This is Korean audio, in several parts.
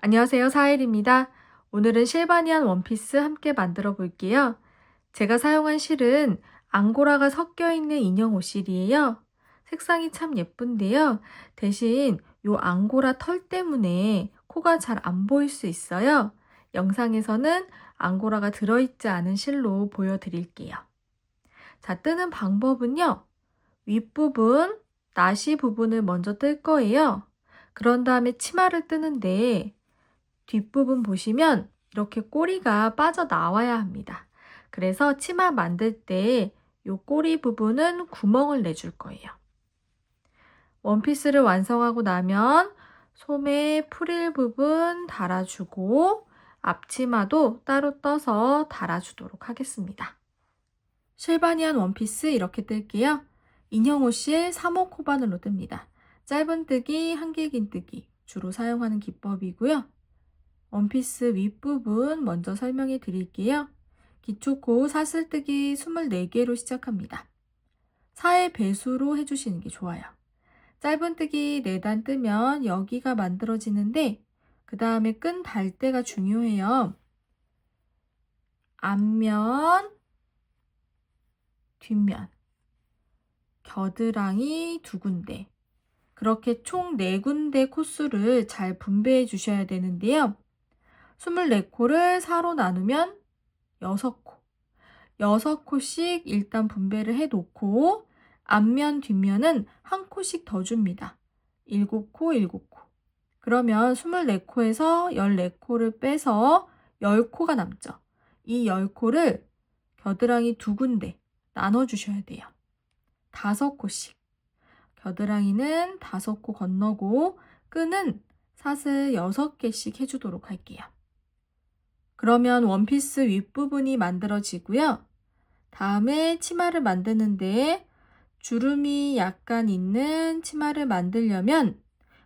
안녕하세요. 사일입니다. 오늘은 실바니안 원피스 함께 만들어 볼게요. 제가 사용한 실은 앙고라가 섞여 있는 인형 옷실이에요. 색상이 참 예쁜데요. 대신 이 앙고라 털 때문에 코가 잘 안 보일 수 있어요. 영상에서는 앙고라가 들어있지 않은 실로 보여드릴게요. 자, 뜨는 방법은요. 윗부분, 나시 부분을 먼저 뜰 거예요. 그런 다음에 치마를 뜨는데 뒷부분 보시면 이렇게 꼬리가 빠져나와야 합니다. 그래서 치마 만들 때 이 꼬리 부분은 구멍을 내줄 거예요. 원피스를 완성하고 나면 소매 프릴 부분 달아주고 앞치마도 따로 떠서 달아주도록 하겠습니다. 실바니안 원피스 이렇게 뜰게요. 인형 옷실 3호 코바늘로 뜹니다. 짧은 뜨기, 한길긴 뜨기 주로 사용하는 기법이고요. 원피스 윗부분 먼저 설명해 드릴게요. 기초코 사슬뜨기 24개로 시작합니다. 4의 배수로 해주시는 게 좋아요. 짧은뜨기 4단 뜨면 여기가 만들어지는데 그 다음에 끈 달 때가 중요해요. 앞면, 뒷면, 겨드랑이 2군데 그렇게 총 4군데 코수를 잘 분배해 주셔야 되는데요. 24코를 4로 나누면 6코. 6코씩 일단 분배를 해 놓고 앞면, 뒷면은 한 코씩 더 줍니다. 7코, 7코. 그러면 24코에서 14코를 빼서 10코가 남죠. 이 10코를 겨드랑이 2군데 나눠주셔야 돼요. 5코씩. 겨드랑이는 5코 건너고 끈은 사슬 6개씩 해주도록 할게요. 그러면 원피스 윗부분이 만들어지고요. 다음에 치마를 만드는데 주름이 약간 있는 치마를 만들려면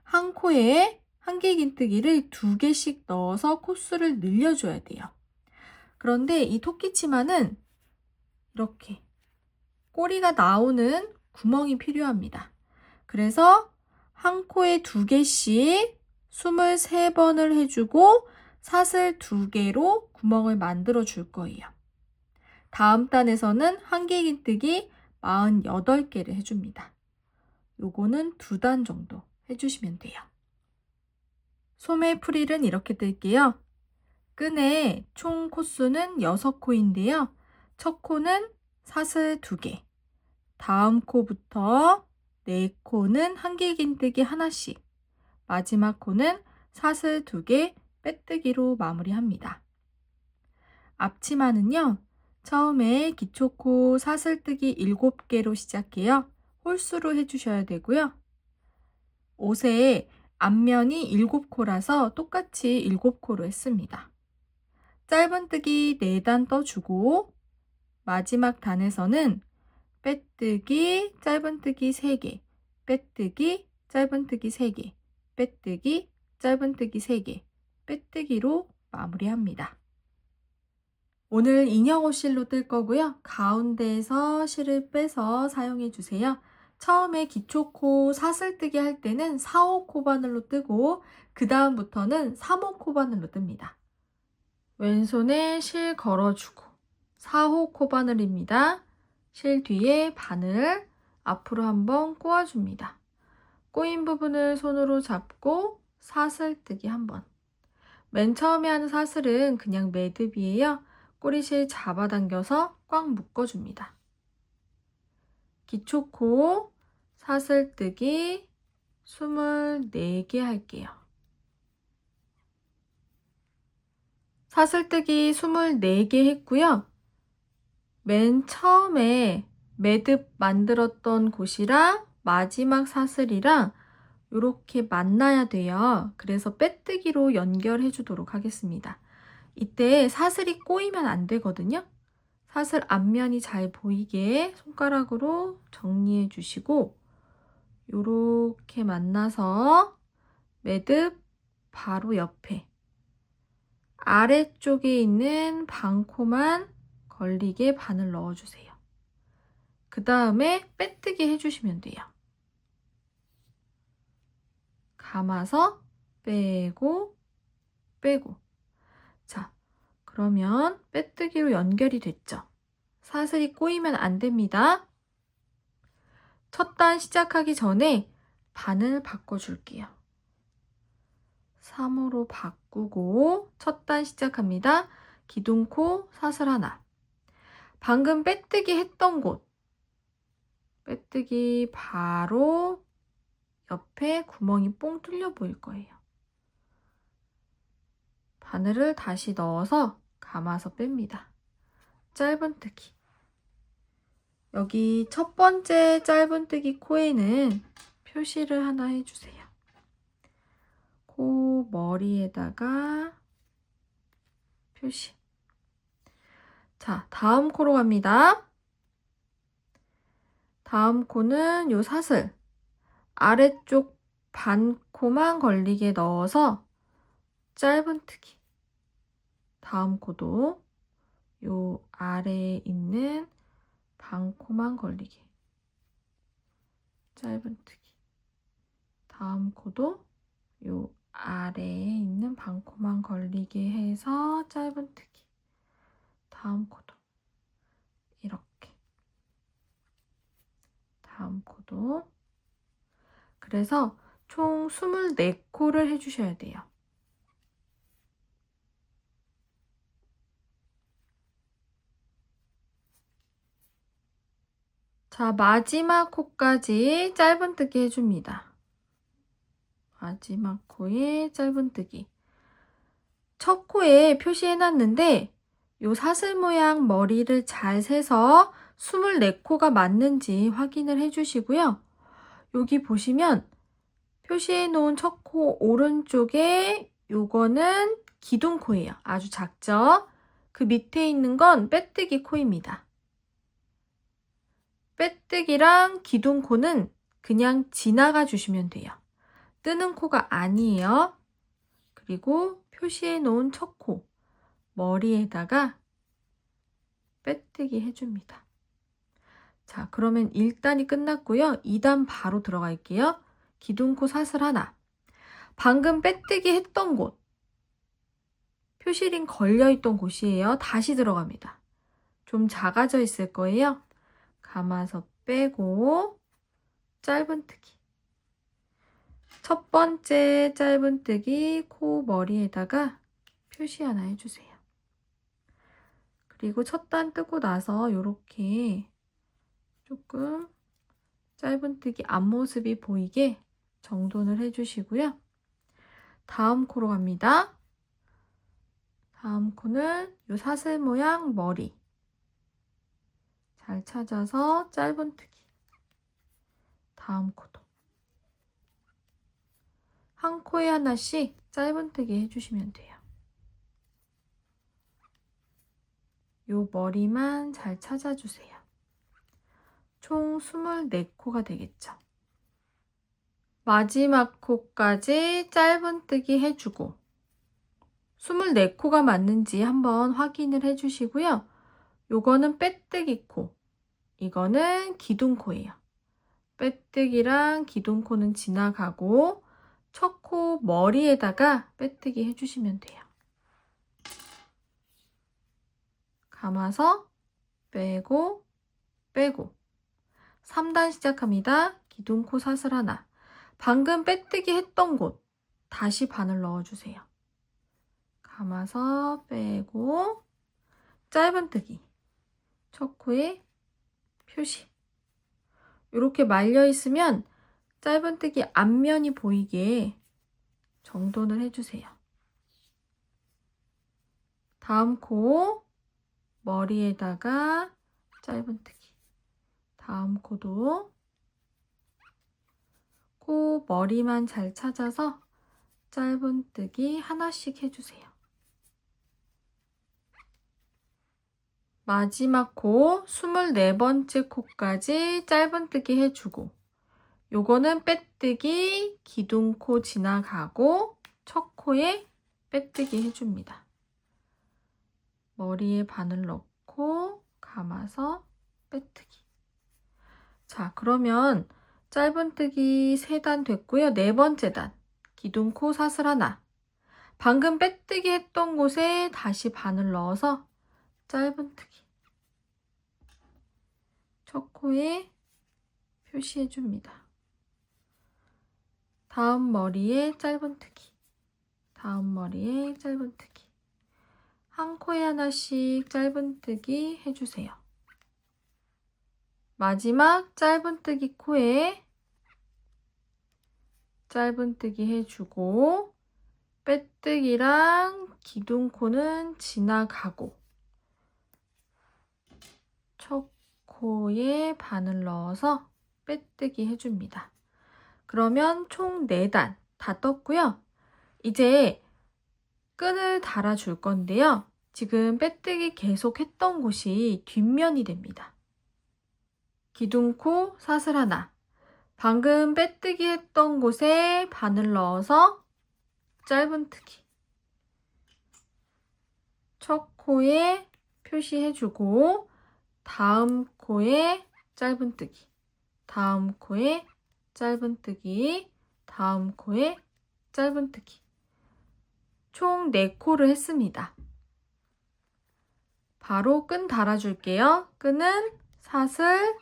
한 코에 한길긴뜨기를 2개씩 넣어서 코수를 늘려줘야 돼요. 그런데 이 토끼 치마는 이렇게 꼬리가 나오는 구멍이 필요합니다. 그래서 한 코에 2개씩 23번을 해주고 사슬 2개로 구멍을 만들어 줄 거예요. 다음 단에서는 한길긴뜨기 48개를 해줍니다. 요거는 2단 정도 해주시면 돼요. 소매 프릴은 이렇게 뜰게요. 끈의 총 코수는 6코인데요. 첫 코는 사슬 2개, 다음 코부터 4코는 한길긴뜨기 하나씩, 마지막 코는 사슬 2개 빼뜨기로 마무리합니다. 앞치마는요. 처음에 기초코 사슬뜨기 7개로 시작해요. 홀수로 해주셔야 되고요. 옷에 앞면이 7코라서 똑같이 7코로 했습니다. 짧은뜨기 4단 떠주고 마지막 단에서는 빼뜨기, 짧은뜨기 3개, 빼뜨기, 짧은뜨기 3개, 빼뜨기, 짧은뜨기 3개, 빼뜨기로 마무리합니다. 오늘 인형 옷실로 뜰 거고요. 가운데에서 실을 빼서 사용해 주세요. 처음에 기초코 사슬뜨기 할 때는 4호 코바늘로 뜨고 그 다음부터는 3호 코바늘로 뜹니다. 왼손에 실 걸어주고 4호 코바늘입니다. 실 뒤에 바늘 앞으로 한번 꼬아줍니다. 꼬인 부분을 손으로 잡고 사슬뜨기 한번. 맨 처음에 하는 사슬은 그냥 매듭이에요. 꼬리실 잡아당겨서 꽉 묶어줍니다. 기초코 사슬뜨기 24개 할게요. 사슬뜨기 24개 했고요. 맨 처음에 매듭 만들었던 곳이랑 마지막 사슬이랑 이렇게 만나야 돼요. 그래서 빼뜨기로 연결해 주도록 하겠습니다. 이때 사슬이 꼬이면 안 되거든요. 사슬 앞면이 잘 보이게 손가락으로 정리해 주시고 이렇게 만나서 매듭 바로 옆에 아래쪽에 있는 반코만 걸리게 바늘 넣어주세요. 그 다음에 빼뜨기 해주시면 돼요. 감아서 빼고 빼고. 자, 그러면 빼뜨기로 연결이 됐죠. 사슬이 꼬이면 안 됩니다. 첫 단 시작하기 전에 바늘 바꿔줄게요. 3으로 바꾸고 첫 단 시작합니다. 기둥코 사슬 하나. 방금 빼뜨기 했던 곳, 빼뜨기 바로 옆에 구멍이 뽕 뚫려 보일 거예요. 바늘을 다시 넣어서 감아서 뺍니다. 짧은뜨기. 여기 첫 번째 짧은뜨기 코에는 표시를 하나 해주세요. 코 머리에다가 표시. 자, 다음 코로 갑니다. 다음 코는 요 사슬 아래쪽 반 코만 걸리게 넣어서 짧은뜨기. 다음 코도 요 아래에 있는 반 코만 걸리게 짧은뜨기. 다음 코도 요 아래에 있는 반 코만 걸리게 해서 짧은뜨기. 다음 코도 이렇게. 다음 코도. 그래서 총 24코를 해주셔야 돼요. 자, 마지막 코까지 짧은뜨기 해줍니다. 마지막 코에 짧은뜨기. 첫 코에 표시해놨는데 요 사슬 모양 머리를 잘 세서 24코가 맞는지 확인을 해주시고요. 여기 보시면 표시해 놓은 첫 코 오른쪽에 요거는 기둥코예요. 아주 작죠? 그 밑에 있는 건 빼뜨기 코입니다. 빼뜨기랑 기둥코는 그냥 지나가 주시면 돼요. 뜨는 코가 아니에요. 그리고 표시해 놓은 첫 코 머리에다가 빼뜨기 해줍니다. 자, 그러면 1단이 끝났고요. 2단 바로 들어갈게요. 기둥코 사슬 하나. 방금 빼뜨기 했던 곳, 표시링 걸려있던 곳이에요. 다시 들어갑니다. 좀 작아져 있을 거예요. 감아서 빼고 짧은뜨기. 첫 번째 짧은뜨기 코 머리에다가 표시 하나 해주세요. 그리고 첫 단 뜨고 나서 이렇게 조금 짧은뜨기 앞모습이 보이게 정돈을 해주시고요. 다음 코로 갑니다. 다음 코는 이 사슬 모양 머리 잘 찾아서 짧은뜨기. 다음 코도 한 코에 하나씩 짧은뜨기 해주시면 돼요. 요 머리만 잘 찾아주세요. 총 24코가 되겠죠. 마지막 코까지 짧은뜨기 해주고 24코가 맞는지 한번 확인을 해주시고요. 요거는 빼뜨기 코, 이거는 기둥코예요. 빼뜨기랑 기둥코는 지나가고 첫 코 머리에다가 빼뜨기 해주시면 돼요. 감아서 빼고 빼고 3단 시작합니다. 기둥코 사슬 하나. 방금 빼뜨기 했던 곳 다시 바늘 넣어주세요. 감아서 빼고 짧은뜨기. 첫 코에 표시. 이렇게 말려 있으면 짧은뜨기 앞면이 보이게 정돈을 해주세요. 다음 코 머리에다가 짧은뜨기. 다음 코도 코 머리만 잘 찾아서 짧은뜨기 하나씩 해주세요. 마지막 코 24번째 코까지 짧은뜨기 해주고 요거는 빼뜨기 기둥코 지나가고 첫 코에 빼뜨기 해줍니다. 머리에 바늘 넣고 감아서 빼뜨기. 자, 그러면 짧은뜨기 3단 됐고요. 4번째 단 기둥코 사슬 하나. 방금 빼뜨기 했던 곳에 다시 바늘 넣어서 짧은뜨기. 첫 코에 표시해줍니다. 다음 머리에 짧은뜨기. 다음 머리에 짧은뜨기. 한 코에 하나씩 짧은뜨기 해주세요. 마지막 짧은뜨기 코에 짧은뜨기 해주고 빼뜨기랑 기둥코는 지나가고 첫 코에 바늘 넣어서 빼뜨기 해줍니다. 그러면 총 4단 다 떴고요. 이제 끈을 달아줄 건데요. 지금 빼뜨기 계속 했던 곳이 뒷면이 됩니다. 기둥코 사슬 하나. 방금 빼뜨기 했던 곳에 바늘 넣어서 짧은뜨기. 첫 코에 표시해주고 다음 코에 짧은뜨기. 다음 코에 짧은뜨기. 다음 코에 짧은뜨기. 총 4코를 했습니다. 바로 끈 달아줄게요. 끈은 사슬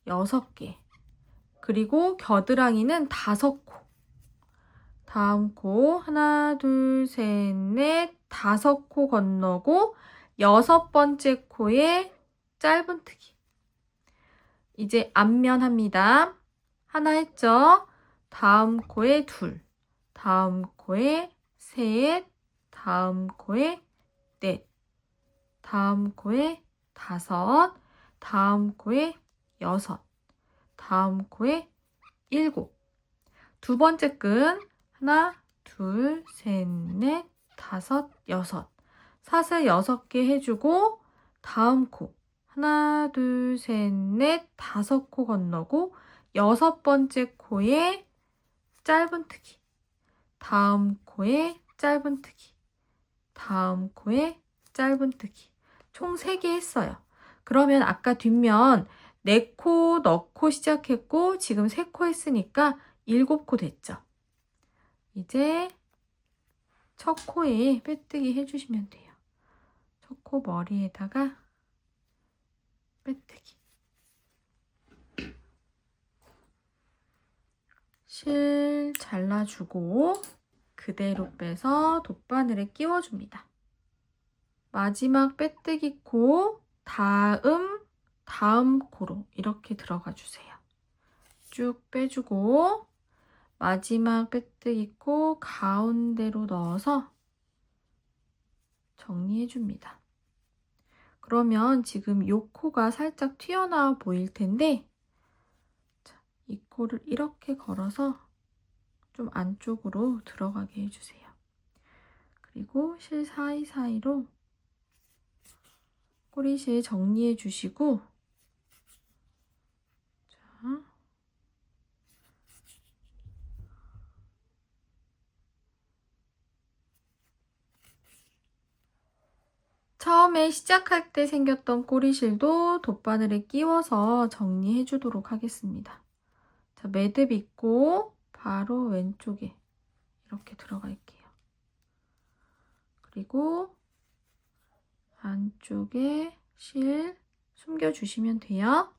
6개. 그리고 겨드랑이는 5코. 다음 코 하나, 둘, 셋, 넷, 5코 건너고 6번째 코에 짧은뜨기. 이제 앞면 합니다. 하나 했죠? 다음 코에 2, 다음 코에 3, 다음 코에 4, 다음 코에 5, 다음 코에 6, 다음 코에 7. 두 번째 끈 하나, 둘, 셋, 넷, 5, 6. 사슬 6개 해주고 다음 코 하나, 둘, 셋, 넷, 5코 건너고 6번째 코에 짧은뜨기. 다음 코에 짧은뜨기. 다음 코에 짧은뜨기. 총 3개 했어요. 그러면 아까 뒷면 4코 넣고 시작했고 지금 3코 했으니까 7코 됐죠. 이제 첫 코에 빼뜨기 해주시면 돼요. 첫 코 머리에다가 빼뜨기. 실 잘라주고 그대로 빼서 돗바늘에 끼워줍니다. 마지막 빼뜨기 코 다음 코로 이렇게 들어가 주세요. 쭉 빼주고 마지막 빼뜨기 코 가운데로 넣어서 정리해줍니다. 그러면 지금 이 코가 살짝 튀어나와 보일 텐데 이 코를 이렇게 걸어서 좀 안쪽으로 들어가게 해주세요. 그리고 실 사이사이로 꼬리실 정리해 주시고 자, 처음에 시작할 때 생겼던 꼬리실도 돗바늘에 끼워서 정리해 주도록 하겠습니다. 자, 매듭 있고 바로 왼쪽에 이렇게 들어갈게요. 그리고 안쪽에 실 숨겨주시면 돼요.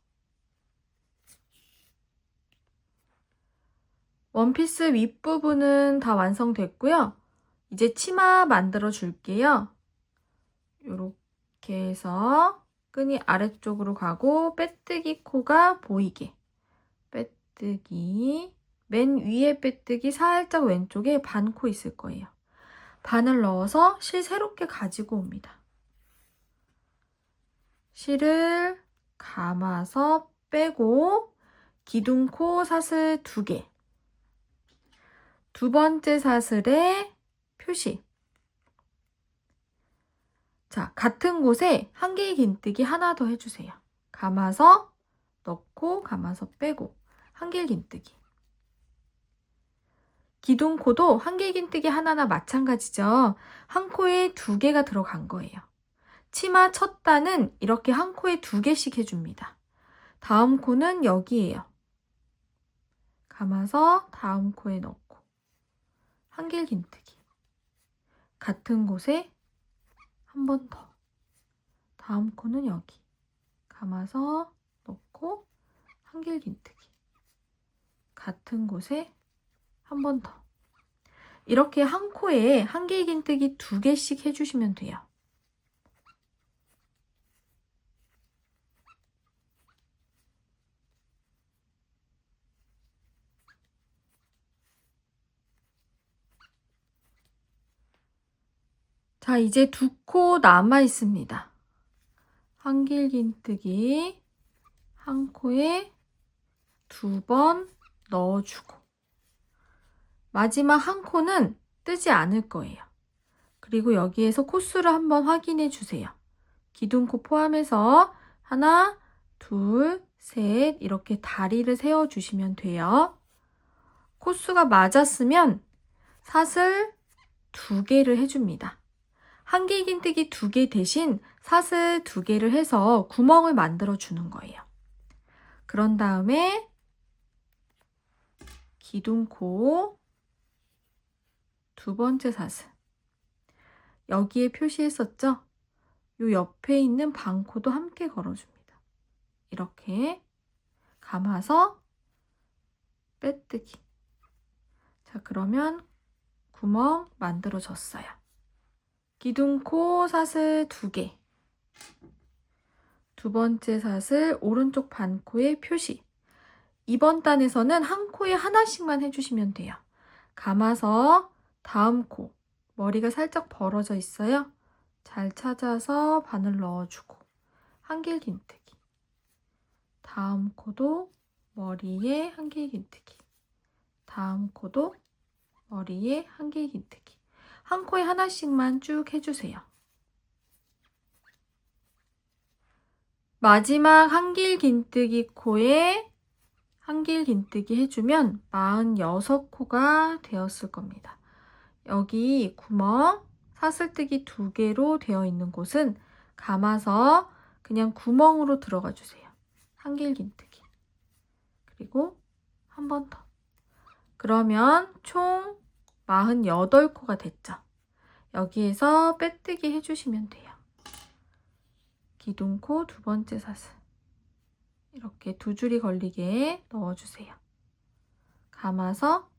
원피스 윗부분은 다 완성됐고요. 이제 치마 만들어 줄게요. 이렇게 해서 끈이 아래쪽으로 가고 빼뜨기 코가 보이게 빼뜨기 맨 위에 빼뜨기 살짝 왼쪽에 반 코 있을 거예요. 바늘 넣어서 실 새롭게 가지고 옵니다. 실을 감아서 빼고 기둥코 사슬 2개. 두 번째 사슬에 표시. 자, 같은 곳에 한 개의 긴뜨기 하나 더 해주세요. 감아서 넣고 감아서 빼고 한 개의 긴뜨기. 기둥코도 한 개의 긴뜨기 하나나 마찬가지죠. 한 코에 2개가 들어간 거예요. 치마 첫 단은 이렇게 한 코에 2개씩 해줍니다. 다음 코는 여기에요. 감아서 다음 코에 넣고 한길긴뜨기. 같은 곳에 한 번 더. 다음 코는 여기. 감아서 놓고 한길긴뜨기. 같은 곳에 한 번 더. 이렇게 한 코에 한길긴뜨기 2개씩 해주시면 돼요. 자, 이제 2코 남아 있습니다. 한길긴뜨기 한 코에 2번 넣어주고 마지막 한 코는 뜨지 않을 거예요. 그리고 여기에서 코수를 한번 확인해 주세요. 기둥코 포함해서 하나, 둘, 셋 이렇게 다리를 세워주시면 돼요. 코수가 맞았으면 사슬 2개를 해줍니다. 한길긴뜨기 2개 대신 사슬 2개를 해서 구멍을 만들어 주는 거예요. 그런 다음에 기둥코 2번째 사슬 여기에 표시했었죠? 요 옆에 있는 반코도 함께 걸어줍니다. 이렇게 감아서 빼뜨기. 자, 그러면 구멍 만들어졌어요. 기둥코 사슬 2개. 2번째 사슬 오른쪽 반코에 표시. 이번 단에서는 한 코에 하나씩만 해주시면 돼요. 감아서 다음 코, 머리가 살짝 벌어져 있어요. 잘 찾아서 바늘 넣어주고 한길긴뜨기. 다음 코도 머리에 한길긴뜨기. 다음 코도 머리에 한길긴뜨기. 한 코에 하나씩만 쭉 해주세요. 마지막 한길긴뜨기 코에 한길긴뜨기 해주면 46코가 되었을 겁니다. 여기 구멍 사슬뜨기 2개로 되어 있는 곳은 감아서 그냥 구멍으로 들어가 주세요. 한길긴뜨기. 그리고 한 번 더. 그러면 총 48코가 됐죠. 여기에서 빼뜨기 해주시면 돼요. 기둥코 2번째 사슬. 이렇게 2줄이 걸리게 넣어주세요. 감아서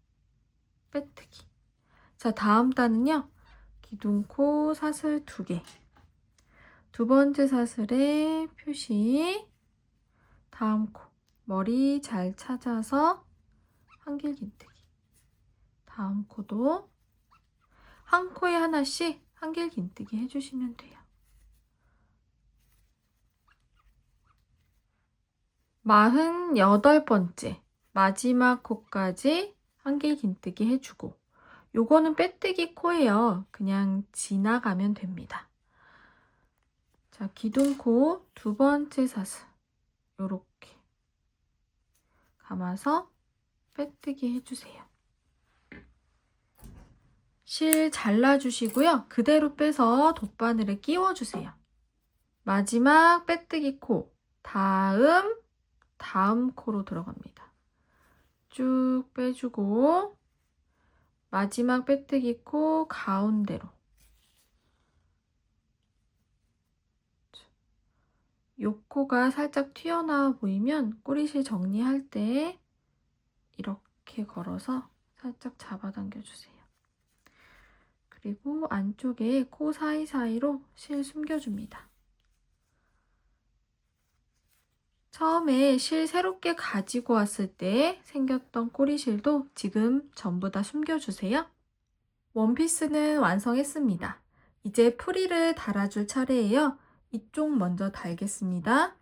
빼뜨기. 자, 다음 단은요. 기둥코 사슬 2개. 2번째 사슬에 표시. 다음 코. 머리 잘 찾아서 한길긴뜨기. 다음 코도 한 코에 하나씩 한길긴뜨기 해주시면 돼요. 48번째 마지막 코까지 한길긴뜨기 해주고 요거는 빼뜨기 코예요. 그냥 지나가면 됩니다. 자, 기둥코 2번째 사슬 요렇게 감아서 빼뜨기 해주세요. 실 잘라주시고요. 그대로 빼서 돗바늘에 끼워주세요. 마지막 빼뜨기 코 다음 코로 들어갑니다. 쭉 빼주고 마지막 빼뜨기 코 가운데로 요 코가 살짝 튀어나와 보이면 꼬리실 정리할 때 이렇게 걸어서 살짝 잡아당겨 주세요. 그리고 안쪽에 코 사이사이로 실 숨겨줍니다. 처음에 실 새롭게 가지고 왔을 때 생겼던 꼬리실도 지금 전부 다 숨겨주세요. 원피스는 완성했습니다. 이제 프릴을 달아줄 차례예요. 이쪽 먼저 달겠습니다.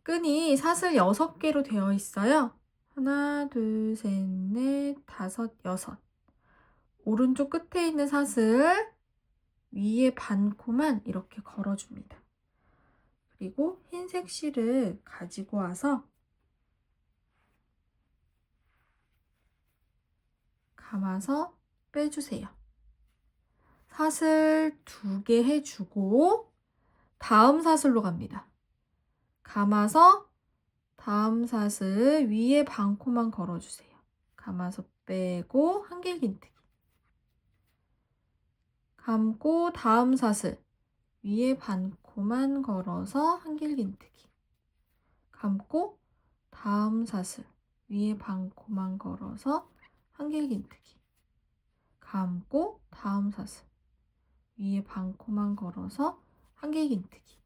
끈이 사슬 6개로 되어 있어요. 하나, 둘, 셋, 넷, 다섯, 여섯. 오른쪽 끝에 있는 사슬 위에 반코만 이렇게 걸어줍니다. 그리고 흰색 실을 가지고 와서 감아서 빼주세요. 사슬 2개 해주고 다음 사슬로 갑니다. 감아서 다음 사슬 위에 반코만 걸어주세요. 감아서 빼고 한길긴뜨기. 감고 다음 사슬 위에 반코만 걸어서 한길긴뜨기. 감고 다음 사슬 위에 반코만 걸어서 한길긴뜨기. 감고 다음 사슬 위에 반코만 걸어서 한길긴뜨기.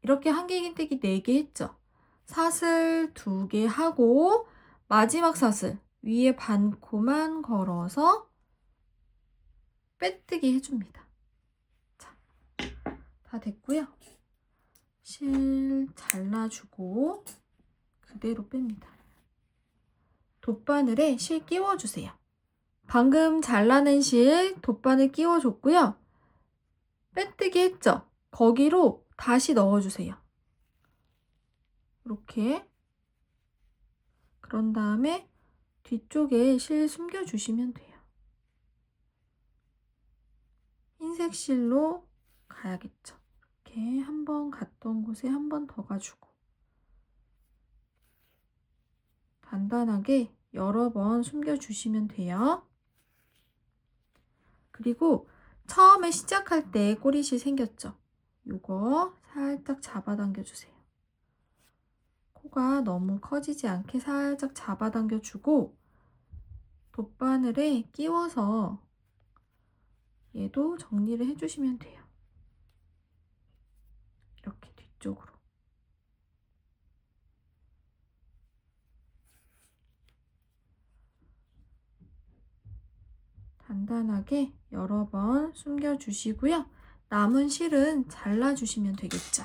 이렇게 한길긴뜨기 4개 했죠. 사슬 2개 하고 마지막 사슬 위에 반코만 걸어서 빼뜨기 해줍니다. 자, 다 됐고요. 실 잘라주고 그대로 뺍니다. 돗바늘에 실 끼워주세요. 방금 잘라낸 실 돗바늘 끼워줬고요. 빼뜨기 했죠? 거기로 다시 넣어주세요. 이렇게. 그런 다음에 뒤쪽에 실 숨겨주시면 돼요. 흰색 실로 가야겠죠. 이렇게 한 번 갔던 곳에 한 번 더 가주고 단단하게 여러 번 숨겨주시면 돼요. 그리고 처음에 시작할 때 꼬리실 생겼죠? 요거 살짝 잡아당겨주세요. 코가 너무 커지지 않게 살짝 잡아당겨주고 돗바늘에 끼워서 얘도 정리를 해주시면 돼요. 이렇게 뒤쪽으로. 단단하게 여러 번 숨겨주시고요. 남은 실은 잘라주시면 되겠죠.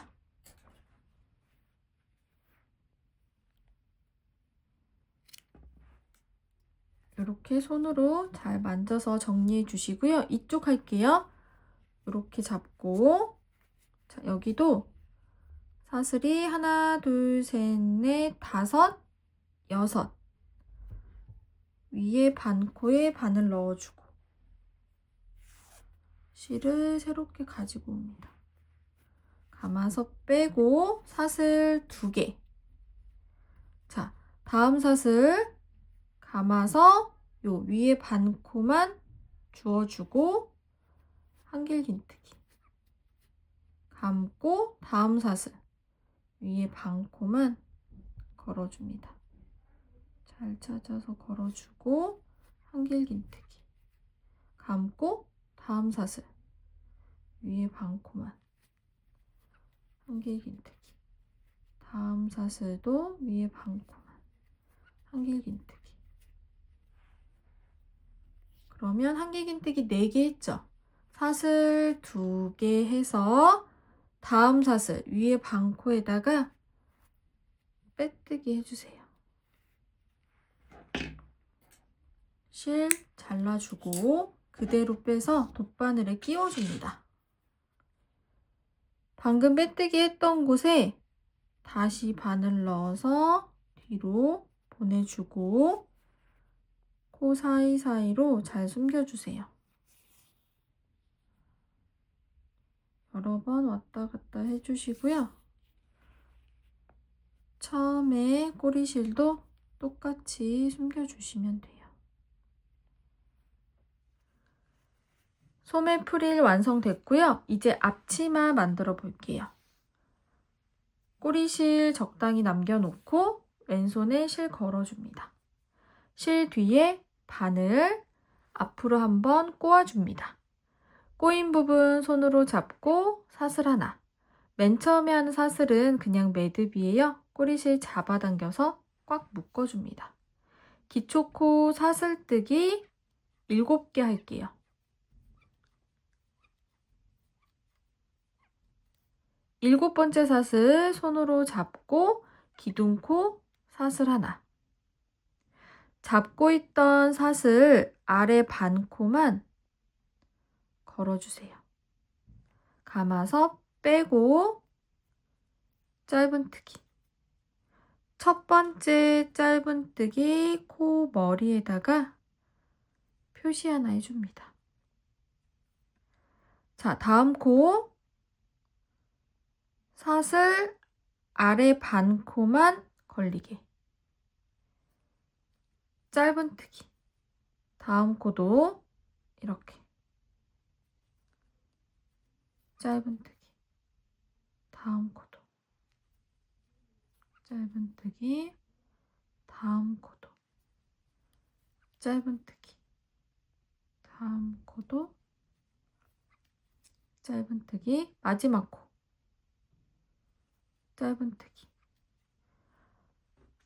이렇게 손으로 잘 만져서 정리해 주시고요. 이쪽 할게요. 이렇게 잡고 자, 여기도 사슬이 하나, 둘, 셋, 넷, 다섯, 여섯 위에 반코에 반을 넣어주고 실을 새롭게 가지고 옵니다. 감아서 빼고 사슬 2개. 자, 다음 사슬 감아서 요 위에 반코만 주워주고 한길긴뜨기. 감고 다음 사슬 위에 반코만 걸어줍니다. 잘 찾아서 걸어주고 한길긴뜨기. 감고 다음 사슬 위에 반코만 한길긴뜨기. 다음 사슬도 위에 반코만 한길긴뜨기. 그러면 한길긴뜨기 4개 했죠? 사슬 2개 해서 다음 사슬 위에 반코에다가 빼뜨기 해주세요. 실 잘라주고 그대로 빼서 돗바늘에 끼워줍니다. 방금 빼뜨기 했던 곳에 다시 바늘 넣어서 뒤로 보내주고 코 사이사이로 잘 숨겨주세요. 여러 번 왔다 갔다 해주시고요. 처음에 꼬리실도 똑같이 숨겨주시면 돼요. 소매 프릴 완성됐고요. 이제 앞치마 만들어 볼게요. 꼬리실 적당히 남겨놓고 왼손에 실 걸어줍니다. 실 뒤에 바늘 앞으로 한번 꼬아줍니다. 꼬인 부분 손으로 잡고 사슬 하나. 맨 처음에 하는 사슬은 그냥 매듭이에요. 꼬리실 잡아당겨서 꽉 묶어줍니다. 기초코 사슬뜨기 7개 할게요. 일곱 번째 사슬 손으로 잡고 기둥코 사슬 하나. 잡고 있던 사슬 아래 반코만 걸어주세요. 감아서 빼고 짧은뜨기. 첫 번째 짧은뜨기 코 머리에다가 표시 하나 해줍니다. 자, 다음 코 사슬 아래 반코만 걸리게. 짧은뜨기. 다음 코도 이렇게. 짧은뜨기. 다음 코도. 짧은뜨기. 다음 코도. 짧은뜨기. 다음 코도. 짧은뜨기. 마지막 코. 짧은뜨기.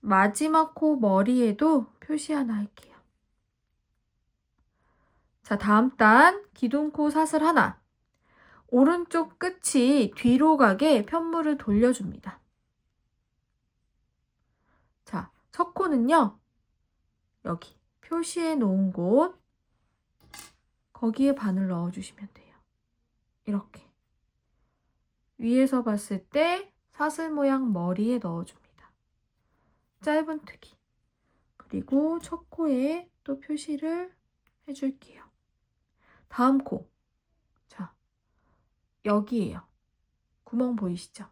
마지막 코 머리에도 표시 하나 할게요. 자, 다음 단 기둥코 사슬 하나. 오른쪽 끝이 뒤로 가게 편물을 돌려줍니다. 자, 첫 코는요. 여기 표시해 놓은 곳 거기에 바늘 넣어주시면 돼요. 이렇게 위에서 봤을 때 사슬 모양 머리에 넣어줍니다. 짧은뜨기. 그리고 첫 코에 또 표시를 해줄게요. 다음 코. 자, 여기에요. 구멍 보이시죠?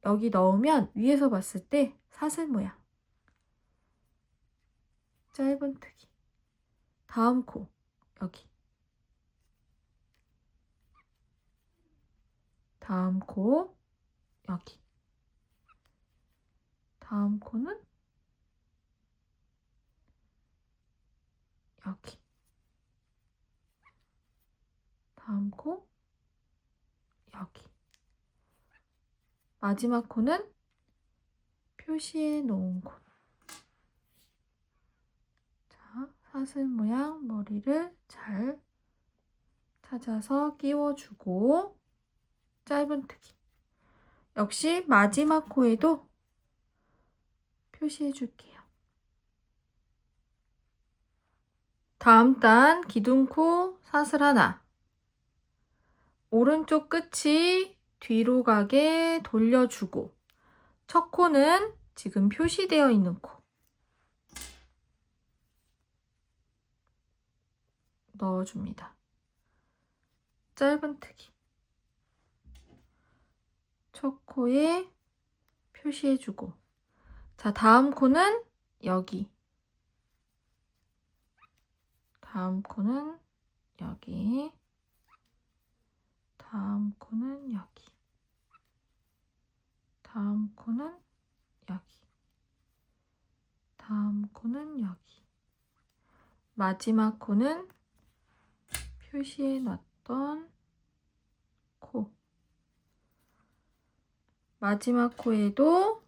여기 넣으면 위에서 봤을 때 사슬 모양. 짧은뜨기. 다음 코. 여기. 다음 코. 여기. 다음 코는 여기. 다음 코. 여기. 마지막 코는 표시해 놓은 곳. 자, 사슬 모양 머리를 잘 찾아서 끼워주고 짧은뜨기. 역시 마지막 코에도 표시해 줄게요. 다음 단 기둥코 사슬 하나. 오른쪽 끝이 뒤로 가게 돌려주고 첫 코는 지금 표시되어 있는 코 넣어줍니다. 짧은뜨기. 첫 코에 표시해주고 자, 다음 코는 여기. 다음 코는 여기. 다음 코는 여기. 다음 코는 여기. 다음 코는 여기. 마지막 코는 표시해 놨던 코. 마지막 코에도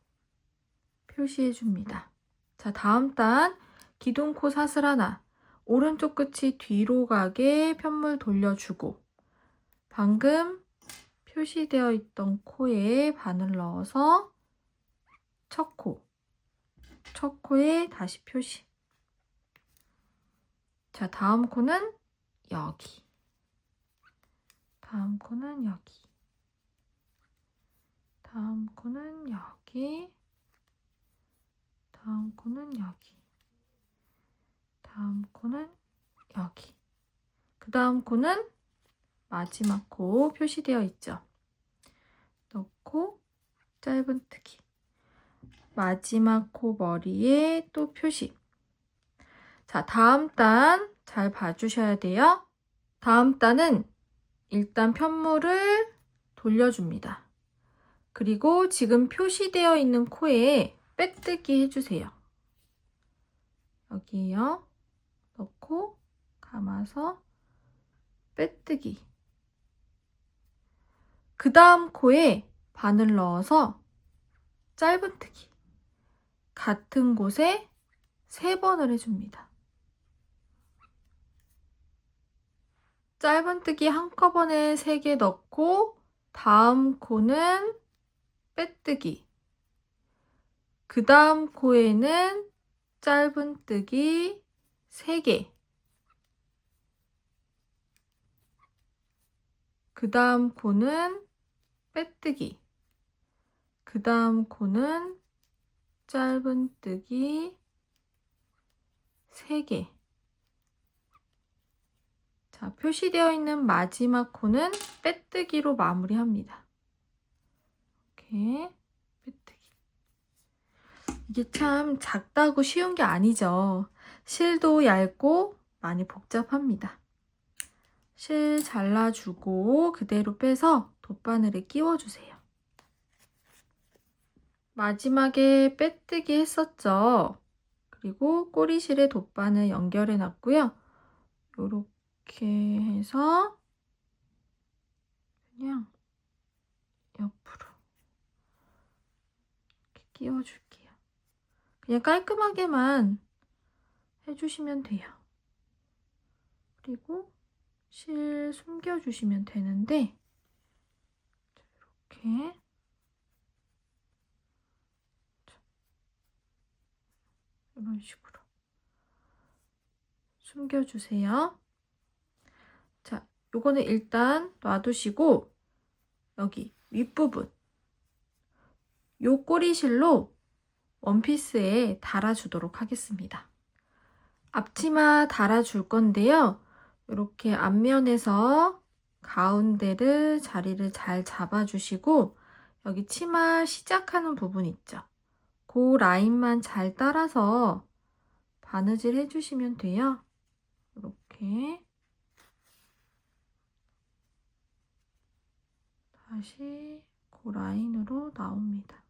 표시해 줍니다. 자, 다음 단 기둥코 사슬 하나. 오른쪽 끝이 뒤로 가게 편물 돌려주고 방금 표시되어 있던 코에 바늘 넣어서 첫 코에 다시 표시. 자, 다음 코는 여기. 다음 코는 여기. 다음 코는 여기. 다음 코는 여기. 다음 코는 여기. 그 다음 코는 마지막 코 표시되어 있죠. 넣고 짧은뜨기. 마지막 코 머리에 또 표시. 자, 다음 단 잘 봐주셔야 돼요. 다음 단은 일단 편물을 돌려줍니다. 그리고 지금 표시되어 있는 코에 빼뜨기 해주세요. 여기요. 넣고 감아서 빼뜨기. 그 다음 코에 바늘 넣어서 짧은뜨기. 같은 곳에 3번을 해줍니다. 짧은뜨기 한꺼번에 3개 넣고 다음 코는 빼뜨기. 그 다음 코에는 짧은뜨기 3개. 그 다음 코는 빼뜨기. 그 다음 코는 짧은뜨기 3개. 자, 표시되어 있는 마지막 코는 빼뜨기로 마무리합니다. 이렇게 빼뜨기. 이게 참 작다고 쉬운 게 아니죠. 실도 얇고 많이 복잡합니다. 실 잘라주고 그대로 빼서 돗바늘에 끼워주세요. 마지막에 빼뜨기 했었죠. 그리고 꼬리실에 돗바늘 연결해 놨고요. 요렇게 해서 그냥 옆으로 이렇게 끼워줄게요. 그냥 깔끔하게만 해주시면 돼요. 그리고 실 숨겨주시면 되는데 이렇게 이런 식으로 숨겨주세요. 자, 요거는 일단 놔두시고 여기 윗부분 요 꼬리실로 원피스에 달아주도록 하겠습니다. 앞치마 달아줄 건데요. 이렇게 앞면에서 가운데를 자리를 잘 잡아주시고 여기 치마 시작하는 부분 있죠. 그 라인만 잘 따라서 바느질 해주시면 돼요. 이렇게 다시 그 라인으로 나옵니다.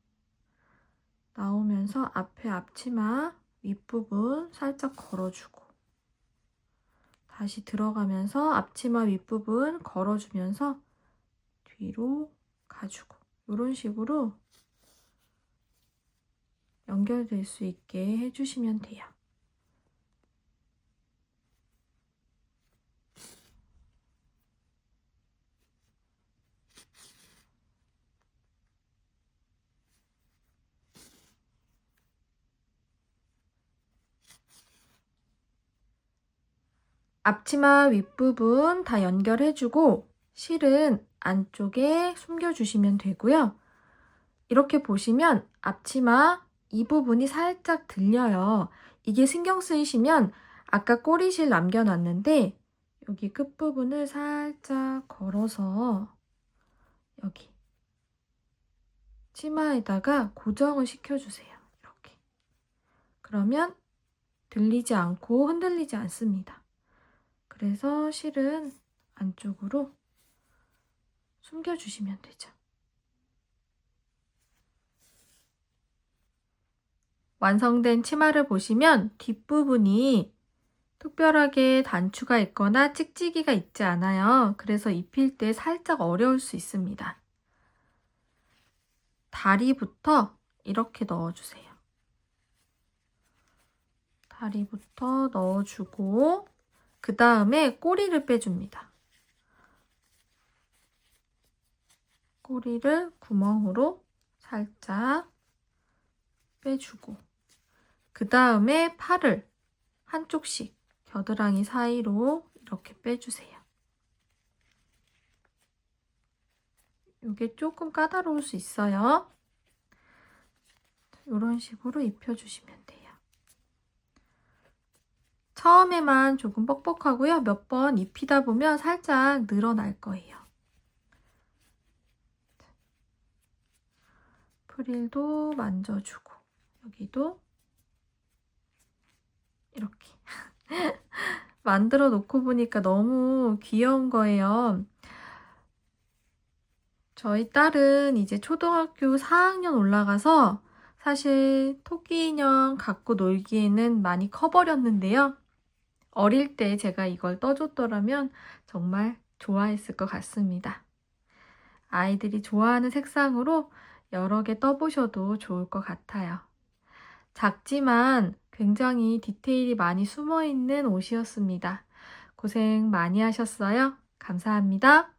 나오면서 앞에 앞치마 윗부분 살짝 걸어주고 다시 들어가면서 앞치마 윗부분 걸어주면서 뒤로 가주고 이런 식으로 연결될 수 있게 해주시면 돼요. 앞치마 윗부분 다 연결해주고 실은 안쪽에 숨겨주시면 되고요. 이렇게 보시면 앞치마 이 부분이 살짝 들려요. 이게 신경 쓰이시면 아까 꼬리실 남겨놨는데 여기 끝부분을 살짝 걸어서 여기 치마에다가 고정을 시켜주세요. 이렇게. 그러면 들리지 않고 흔들리지 않습니다. 그래서 실은 안쪽으로 숨겨주시면 되죠. 완성된 치마를 보시면 뒷부분이 특별하게 단추가 있거나 찍찍이가 있지 않아요. 그래서 입힐 때 살짝 어려울 수 있습니다. 다리부터 이렇게 넣어주세요. 다리부터 넣어주고 그 다음에 꼬리를 빼줍니다. 꼬리를 구멍으로 살짝 빼주고 그 다음에 팔을 한쪽씩 겨드랑이 사이로 이렇게 빼주세요. 이게 조금 까다로울 수 있어요. 이런 식으로 입혀주시면 돼요. 처음에만 조금 뻑뻑하고요. 몇 번 입히다 보면 살짝 늘어날 거예요. 프릴도 만져주고 여기도 이렇게 만들어 놓고 보니까 너무 귀여운 거예요. 저희 딸은 이제 초등학교 4학년 올라가서 사실 토끼 인형 갖고 놀기에는 많이 커버렸는데요. 어릴 때 제가 이걸 떠줬더라면 정말 좋아했을 것 같습니다. 아이들이 좋아하는 색상으로 여러 개 떠보셔도 좋을 것 같아요. 작지만 굉장히 디테일이 많이 숨어있는 옷이었습니다. 고생 많이 하셨어요. 감사합니다.